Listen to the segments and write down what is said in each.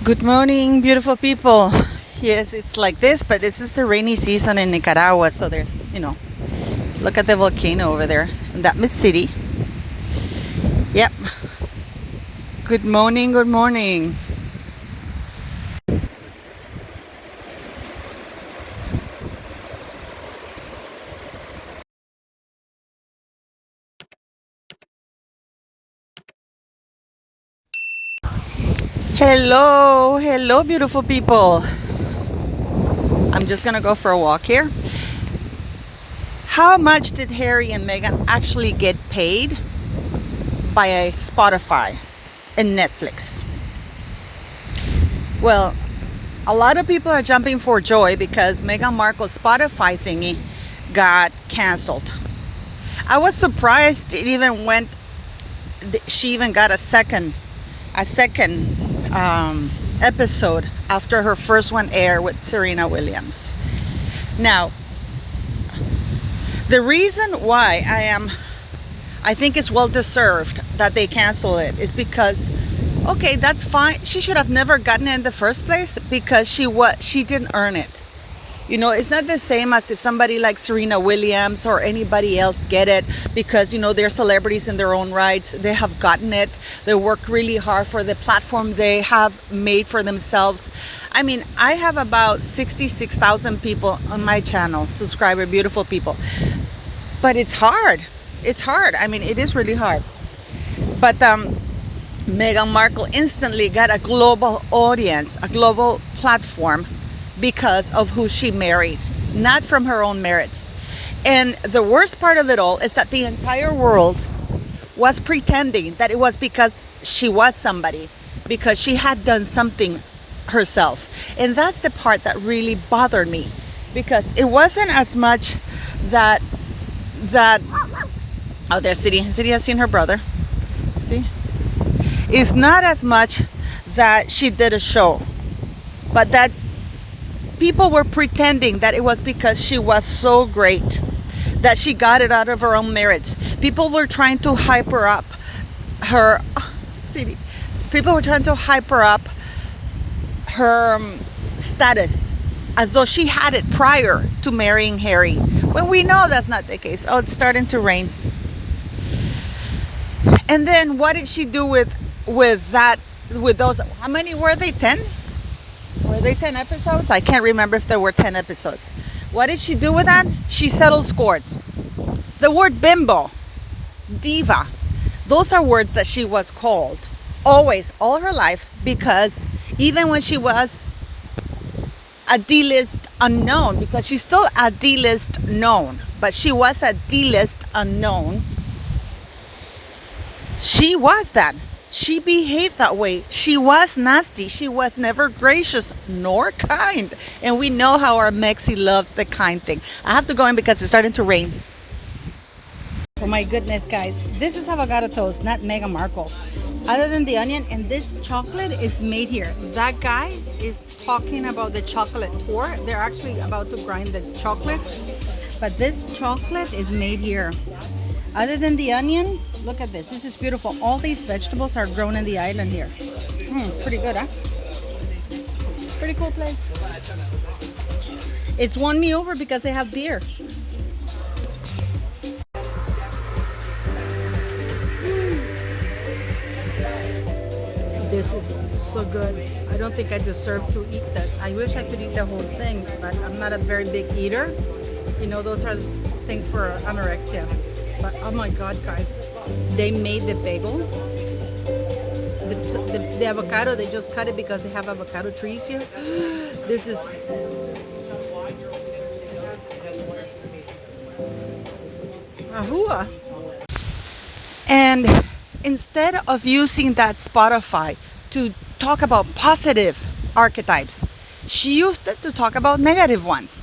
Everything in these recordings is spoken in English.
Good morning, beautiful people. Yes, it's like this, but this is the rainy season in Nicaragua, so there's, look at the volcano over there in that city. Yep. Good morning, good morning. Hello, beautiful people. I'm just gonna go for a walk here. How much did Harry and Meghan actually get paid by Spotify and Netflix? Well, a lot of people are jumping for joy because Meghan Markle's Spotify thingy got canceled. I was surprised it even went. She even got a second episode after her first one aired with Serena Williams. Now, the reason why I think it's well deserved that they cancel it is because, okay, that's fine. She should have never gotten it in the first place because she didn't earn it. It's not the same as if somebody like Serena Williams or anybody else get it because, they're celebrities in their own rights. They have gotten it. They work really hard for the platform they have made for themselves. I mean, I have about 66,000 people on my channel, subscriber, beautiful people. But it's hard. It's hard. I mean, it is really hard. But Meghan Markle instantly got a global audience, a global platform, because of who she married, not from her own merits. And the worst part of it all is that the entire world was pretending that it was because she was somebody, because she had done something herself. And that's the part that really bothered me, because it wasn't as much that oh, there's City has seen her brother. See? It's not as much that she did a show, but that people were pretending that it was because she was so great, that she got it out of her own merits. People were trying to hype her up. People were trying to hype her up her status as though she had it prior to marrying Harry, when we know that's not the case. Oh, it's starting to rain. And then what did she do with those? How many were they? 10? Were they 10 episodes? I can't remember if there were 10 episodes. What did she do with that? She settled scores. The word bimbo, diva, those are words that she was called always, all her life, because even when she was a D-list unknown, because she's still a D-list known, but she was a D-list unknown. She was that. She behaved that way. She was nasty. She was never gracious nor kind. And we know how our Mexi loves the kind thing. I have to go in because it's starting to rain. Oh my goodness, guys. This is avocado toast, not Meghan Markle. Other than the onion, and this chocolate is made here. That guy is talking about the chocolate tour. They're actually about to grind the chocolate. But this chocolate is made here. Other than the onion, look at this. This is beautiful. All these vegetables are grown in the island here. Pretty good, huh? Pretty cool place. It's won me over because they have beer. This is so good. I don't think I deserve to eat this. I wish I could eat the whole thing, but I'm not a very big eater. Those are things for anorexia. But oh my God, guys, they made the bagel, the avocado. They just cut it because they have avocado trees here. This is ahua. And instead of using that Spotify to talk about positive archetypes, she used it to talk about negative ones.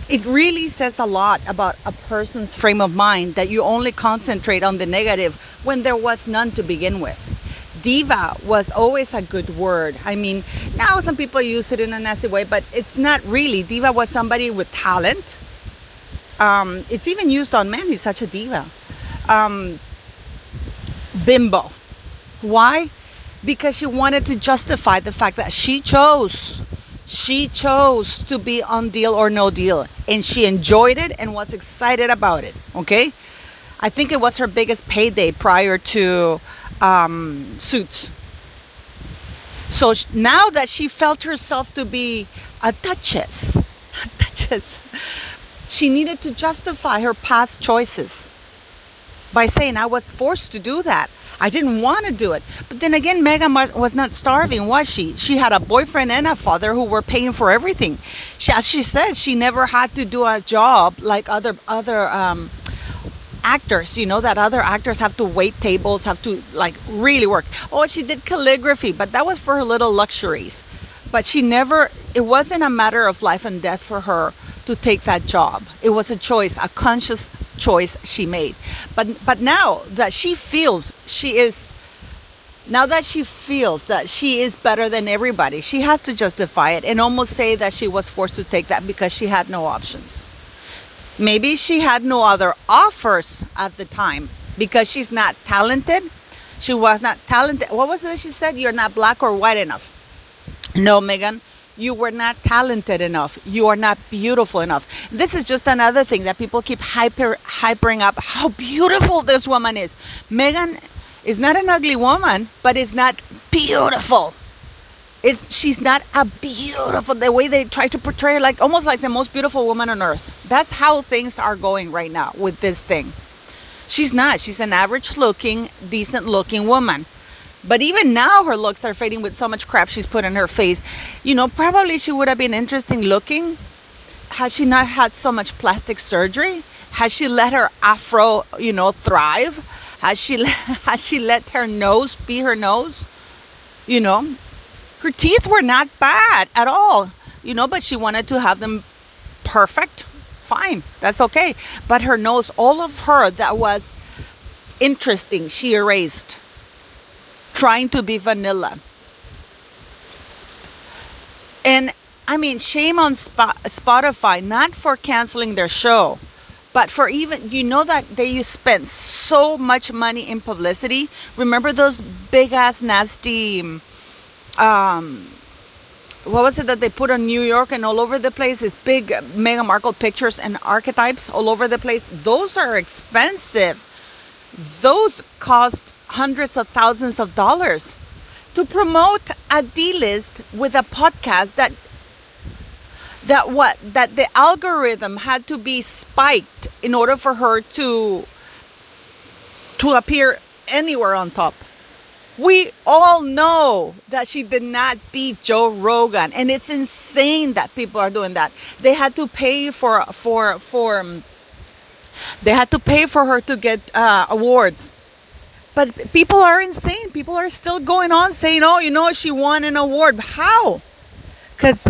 It really says a lot about a person's frame of mind that you only concentrate on the negative when there was none to begin with. Diva was always a good word. I mean, now some people use it in a nasty way, but it's not really. Diva was somebody with talent. It's even used on men. He's such a diva. Bimbo. Why? because she wanted to justify the fact that she chose to be on Deal or No Deal, and she enjoyed it and was excited about it. Okay, I think it was her biggest payday prior to Suits. So now that she felt herself to be a duchess, she needed to justify her past choices by saying, I was forced to do that. I didn't want to do it. But then again, Meghan was not starving, was she? She had a boyfriend and a father who were paying for everything. As she said, she never had to do a job like other actors, that other actors have to wait tables, have to like really work. Oh, she did calligraphy, but that was for her little luxuries. But it wasn't a matter of life and death for her to take that job. It was a choice, a conscious choice she made. But now that she feels that she is better than everybody, she has to justify it and almost say that she was forced to take that because she had no options. Maybe she had no other offers at the time because she's not talented. She was not talented. What was it she said? You're not black or white enough. No, Meghan, you were not talented enough. You are not beautiful enough. This is just another thing that people keep hypering up how beautiful this woman is. Meghan is not an ugly woman, but is not beautiful. She's not a beautiful, the way they try to portray her, like almost like the most beautiful woman on earth. That's how things are going right now with this thing. She's not. She's an average looking, decent looking woman. But even now her looks are fading with so much crap she's put in her face. Probably she would have been interesting looking had she not had so much plastic surgery. Has she let her afro, thrive? Has she let her nose be her nose? Her teeth were not bad at all, but she wanted to have them perfect. Fine, that's okay. But her nose, all of her that was interesting, she erased, trying to be vanilla. And I mean, shame on Spotify, not for canceling their show, but for even, that they spent so much money in publicity. Remember those big ass nasty what was it that they put on New York and all over the place? This big Meghan Markle pictures and archetypes all over the place. Those are expensive. Those cost hundreds of thousands of dollars to promote a D-list with a podcast that the algorithm had to be spiked in order for her to appear anywhere on top. We all know that she did not beat Joe Rogan, and it's insane that people are doing that. They had to pay for her to get awards. But people are insane. People are still going on saying, oh, she won an award. How? Because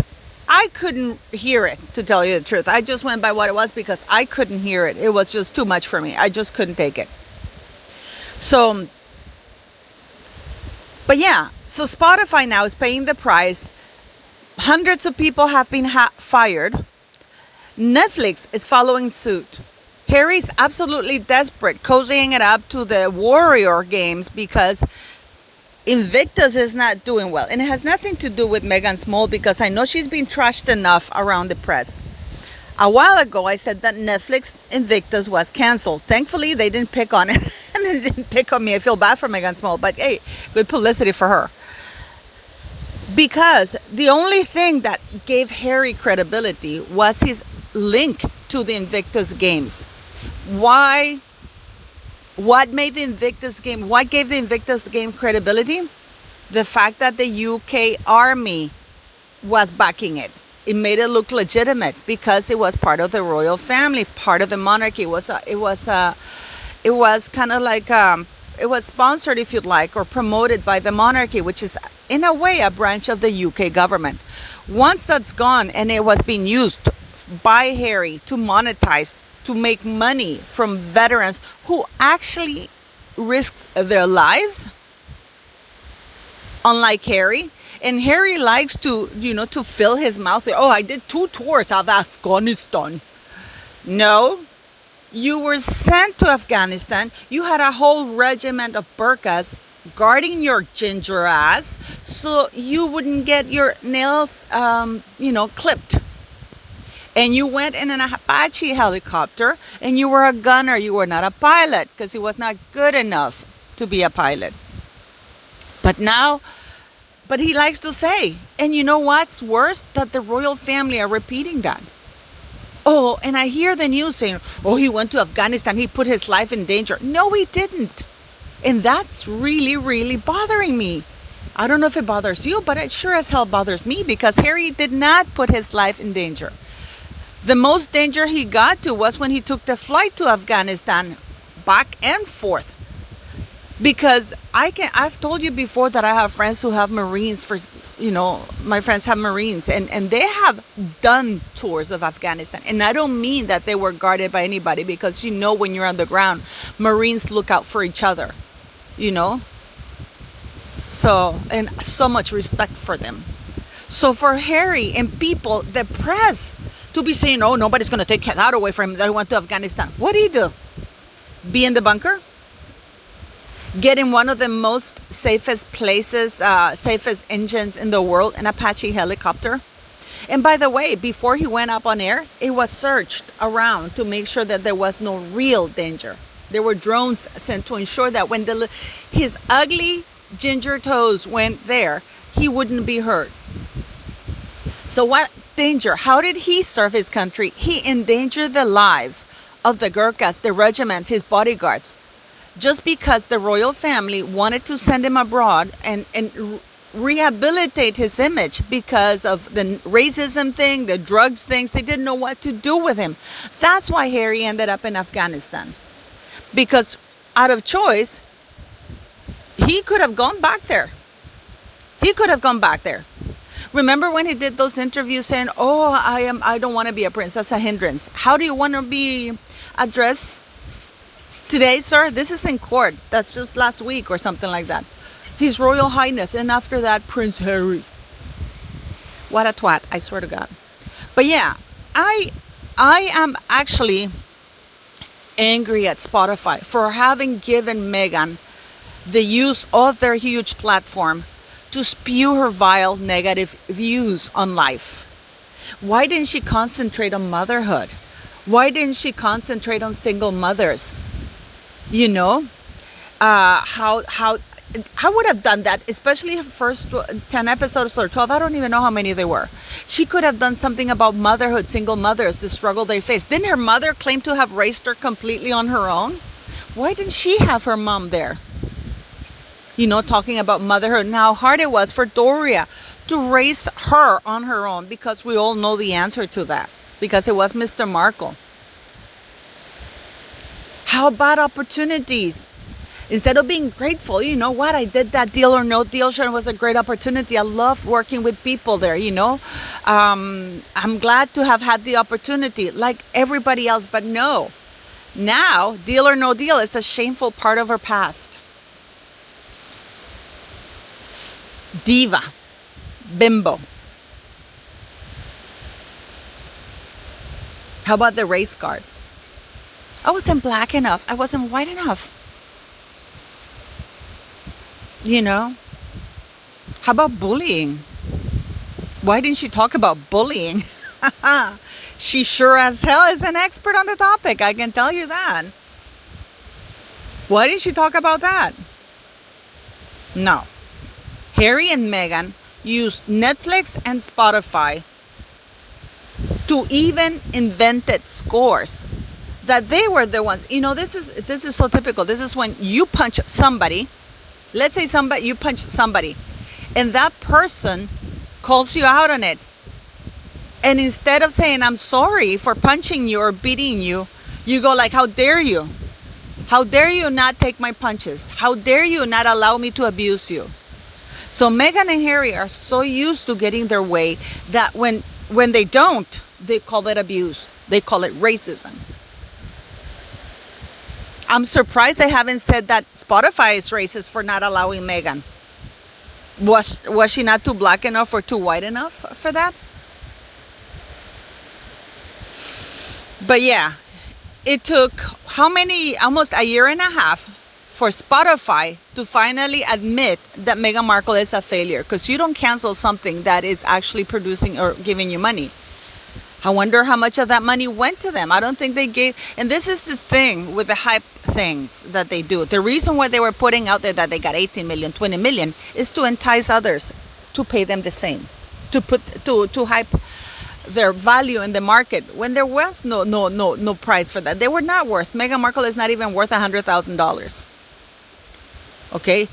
I couldn't hear it, to tell you the truth. I just went by what it was because I couldn't hear it. It was just too much for me. I just couldn't take it. So, but yeah, so Spotify now is paying the price. Hundreds of people have been fired. Netflix is following suit. Harry's absolutely desperate, cozying it up to the Warrior games because Invictus is not doing well. And it has nothing to do with Meghan Markle because I know she's been trashed enough around the press. A while ago, I said that Netflix Invictus was canceled. Thankfully, they didn't pick on it. And they didn't pick on me. I feel bad for Meghan Markle, but hey, good publicity for her. Because the only thing that gave Harry credibility was his link to the Invictus games. Why? What made the Invictus game? What gave the Invictus game credibility? The fact that the UK army was backing it. It made it look legitimate because it was part of the royal family, part of the monarchy. It was kind of like it was sponsored, if you'd like, or promoted by the monarchy, which is in a way a branch of the UK government. Once that's gone and it was being used by Harry to monetize, to make money from veterans who actually risked their lives, unlike Harry. And Harry likes to, to fill his mouth. Oh, I did 2 tours of Afghanistan. No, you were sent to Afghanistan. You had a whole regiment of burqas guarding your ginger ass so you wouldn't get your nails, clipped. And you went in an Apache helicopter and you were a gunner. You were not a pilot because he was not good enough to be a pilot. But he likes to say, and you know what's worse? That the royal family are repeating that. Oh, and I hear the news saying, oh, he went to Afghanistan. He put his life in danger. No, he didn't. And that's really, really bothering me. I don't know if it bothers you, but it sure as hell bothers me because Harry did not put his life in danger. The most danger he got to was when he took the flight to Afghanistan back and forth. Because I've told you before that I have friends who have Marines my friends have Marines and they have done tours of Afghanistan. And I don't mean that they were guarded by anybody because when you're on the ground, Marines look out for each other, So, and so much respect for them. So for Harry and people, the press, to be saying, oh, nobody's going to take that away from him that he went to Afghanistan. What did he do? Be in the bunker? Get in one of the most safest places, safest engines in the world, an Apache helicopter? And by the way, before he went up on air, it was searched around to make sure that there was no real danger. There were drones sent to ensure that when his ugly ginger toes went there, he wouldn't be hurt. So what danger? How did he serve his country? He endangered the lives of the Gurkhas, the regiment, his bodyguards, just because the royal family wanted to send him abroad and rehabilitate his image because of the racism thing, the drugs things. They didn't know what to do with him. That's why Harry ended up in Afghanistan. Because out of choice, he could have gone back there. Remember when he did those interviews saying, oh, I don't want to be a prince. That's a hindrance. How do you want to be addressed today, sir? This is in court. That's just last week or something like that. His Royal Highness. And after that, Prince Harry. What a twat, I swear to God. But yeah, I am actually angry at Spotify for having given Meghan the use of their huge platform to spew her vile negative views on life. Why didn't she concentrate on motherhood? Why didn't she concentrate on single mothers? I would have done that, especially her first 10 episodes or 12. I don't even know how many there were. She could have done something about motherhood, single mothers, the struggle they face. Didn't her mother claim to have raised her completely on her own? Why didn't she have her mom there? Talking about motherhood and how hard it was for Doria to raise her on her own, because we all know the answer to that, because it was Mr. Markle. How about opportunities? Instead of being grateful, you know what? I did that Deal or No Deal show. It was a great opportunity. I love working with people there, I'm glad to have had the opportunity like everybody else, but no. Now, Deal or No Deal is a shameful part of her past. Diva. Bimbo. How about the race card? I wasn't black enough. I wasn't white enough. How about bullying? Why didn't she talk about bullying? She sure as hell is an expert on the topic. I can tell you that. Why didn't she talk about that? No. Harry and Meghan used Netflix and Spotify to even invented scores that they were the ones. This is so typical. This is when you punch somebody. Let's say you punch somebody and that person calls you out on it. And instead of saying, I'm sorry for punching you or beating you, you go like, how dare you? How dare you not take my punches? How dare you not allow me to abuse you? So Meghan and Harry are so used to getting their way that when they don't, they call it abuse. They call it racism. I'm surprised they haven't said that Spotify is racist for not allowing Meghan. Was she not too black enough or too white enough for that? But yeah, it took almost a year and a half for Spotify to finally admit that Meghan Markle is a failure, because you don't cancel something that is actually producing or giving you money. I wonder how much of that money went to them. I don't think they gave. And this is the thing with the hype things that they do. The reason why they were putting out there that they got 18 million, 20 million is to entice others to pay them the same, to hype their value in the market when there was no price for that. They were not worth. Meghan Markle is not even worth $100,000. Okay,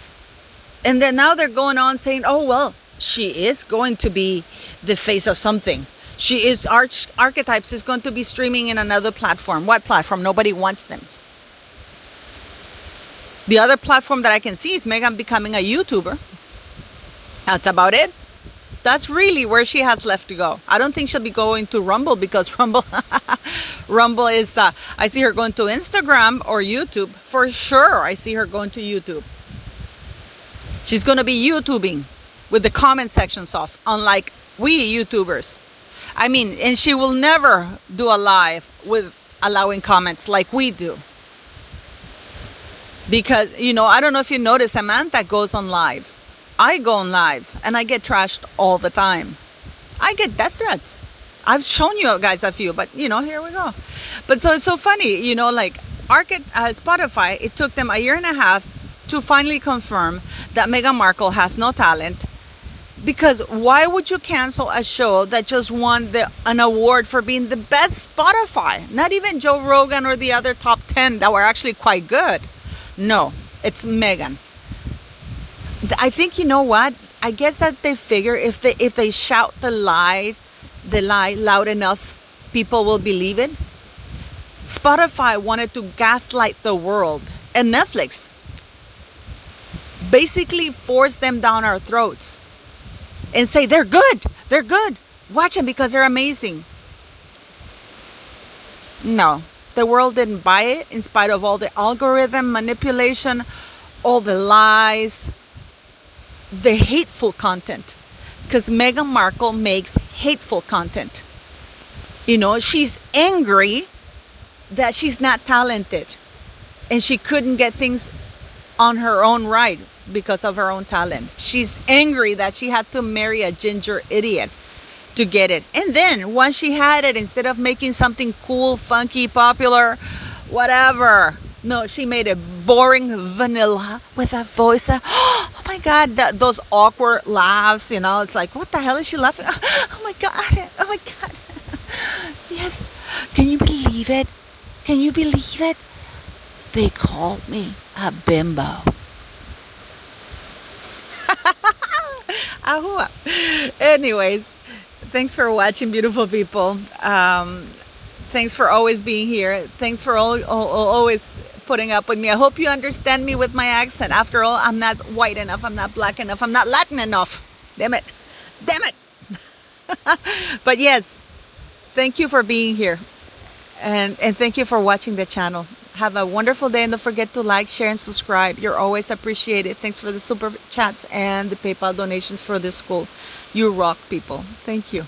and then now they're going on saying, oh well, she is going to be the face of something. She is Archetypes is going to be streaming in another platform. What platform? Nobody wants them. The other platform that I can see is Meghan becoming a YouTuber. That's about it. That's really where she has left to go. I don't think she'll be going to Rumble, because Rumble is, I see her going to Instagram or YouTube. For sure, I see her going to YouTube. She's going to be YouTubing with the comment sections off, unlike we YouTubers. I mean, and she will never do a live with allowing comments like we do. Because, you know, I don't know if you notice, Samantha goes on lives. I go on lives and I get trashed all the time. I get death threats. I've shown you guys a few, but you know, here we go. But so it's so funny, you know, like Spotify, it took them 1.5 years to finally confirm that Meghan Markle has no talent. Because why would you cancel a show that just won an award for being the best Spotify? Not even Joe Rogan or the other top 10 that were actually quite good. No, it's Meghan. I think, you know what? I guess that they figure if they shout the lie loud enough, people will believe it. Spotify wanted to gaslight the world, and Netflix basically forced them down our throats and say they're good, watch them because they're amazing. No, the world didn't buy it, in spite of all the algorithm manipulation, all the lies, the hateful content. Because Meghan Markle makes hateful content. You know, she's angry that she's not talented and she couldn't get things on her own right because of her own talent. She's angry that she had to marry a ginger idiot to get it. And then once she had it, instead of making something cool, funky, popular, whatever, no, she made it boring, vanilla, with a voice. Oh my God, those awkward laughs, you know, it's like, what the hell is she laughing? Oh my God, oh my God. Yes, can you believe it? Can you believe it? They called me a bimbo. Ahua. Anyways, thanks for watching, beautiful people. Thanks for always being here. Thanks for always putting up with me. I hope you understand me with my accent. After all, I'm not white enough. I'm not black enough. I'm not Latin enough. Damn it. But yes, thank you for being here. And thank you for watching the channel. Have a wonderful day, and don't forget to like, share, and subscribe. You're always appreciated. Thanks for the super chats and the PayPal donations for this school. You rock, people. Thank you.